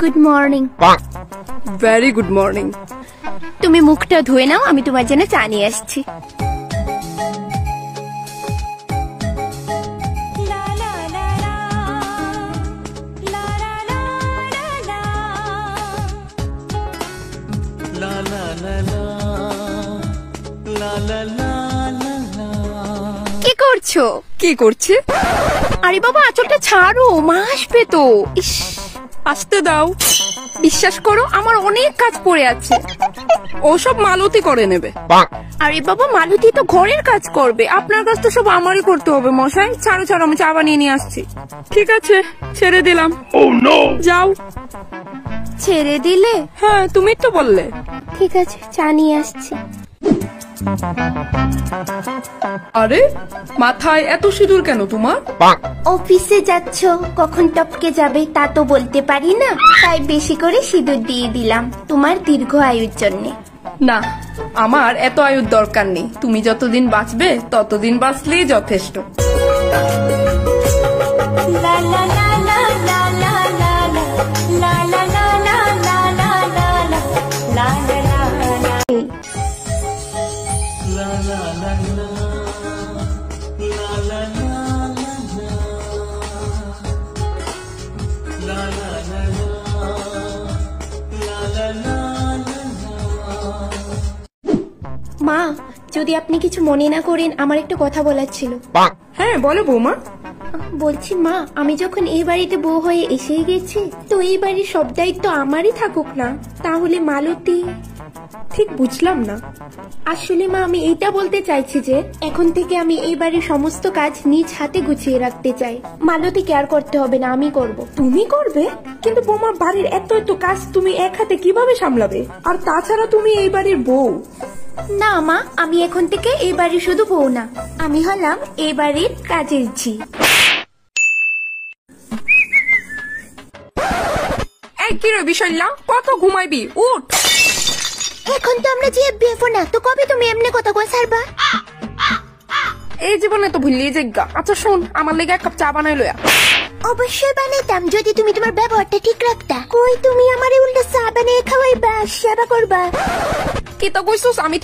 Good morning. Very good morning. তুমি মুখটা ধুয়ে নাও, আমি তোমার জন্য চা নিয়ে আসছি। কি করছো? কি করছে? আরে বাবা, আঁচলটা ছাড়ো, মা আসবে তো। ইস, আসতে দাও। বিশ্বাস করো আমার অনেক কাজ পড়ে আছে। ওসব মালতী করে নেবে। আরে বাবা, মালতী তো ঘরের কাজ করবে, আপনার কাজ তো সব আমারই করতে হবে মশাই। ছাড়ো ছাড়ো, আমি চা বানিয়ে নিয়ে আসছি। ঠিক আছে, ছেড়ে দিলাম। যাও। ছেড়ে দিলে? হ্যাঁ, তুমি তো বললে। ঠিক আছে, চা নিয়ে আসছি। আরে মাথায় এত সিঁদুর কেন তোমার? অফিসে যাচ্ছ, কখন টপকে যাবে তা তো বলতে পারি না, তাই বেশি করে সিঁদুর দিয়ে দিলাম তোমার দীর্ঘ আয়ুর জন্যে। না, আমার এত আয়ুর দরকার নেই। তুমি যতদিন বাঁচবে ততদিন বাঁচলেই যথেষ্ট। মা, যদি আপনি কিছু মনে না করেন, আমার একটা কথা বলার ছিল। হ্যাঁ বলো বৌমা। বলছি মা, আমি যখন এই বাড়িতে বউ হয়ে এসেই গেছি, তো এই বাড়ির সব দায়িত্ব আমারই থাকুক না, তাহলে মালতী? ঠিক বুঝলাম না। আসলে মা, আমি এইটা বলতে চাইছি যে এখন থেকে আমি এই বাড়ির সমস্ত কাজ নিজ হাতে গুছিয়ে রাখতে চাই। মালতী কেয়ার করতে হবে না, আমি করব। তুমি করবে? কিন্তু বৌমা, বাড়ির এত এত কাজ তুমি এক হাতে কিভাবে সামলাবে? আর তাছাড়া তুমি এই বাড়ির বউ। না মা, আমি এখন থেকে এই বাড়ির শুধু বউ না, আমি হলাম এই বাড়ির কাজের ঝি। এই কি রে বিশাল্লা, কত ঘুমাইবি? উঠ। এখন তো আমরা যে বিয়েফো না, তো কবে তুমি এমনি কথা কই ছাড়বা? এই জীবনে তো ভুলিয়ে যাইগা। আচ্ছা শোন, আমার লেগে এক কাপ চা বানাই লয়া। অবশ্যই বানাইতাম, যদি তুমি তোমার ব্যবহারটা ঠিক রাখতা। কই তুমি আমারে উল্টা চা বানিয়ে খাওয়াইবা, সেবা করবা? কি তো কইছস? আমি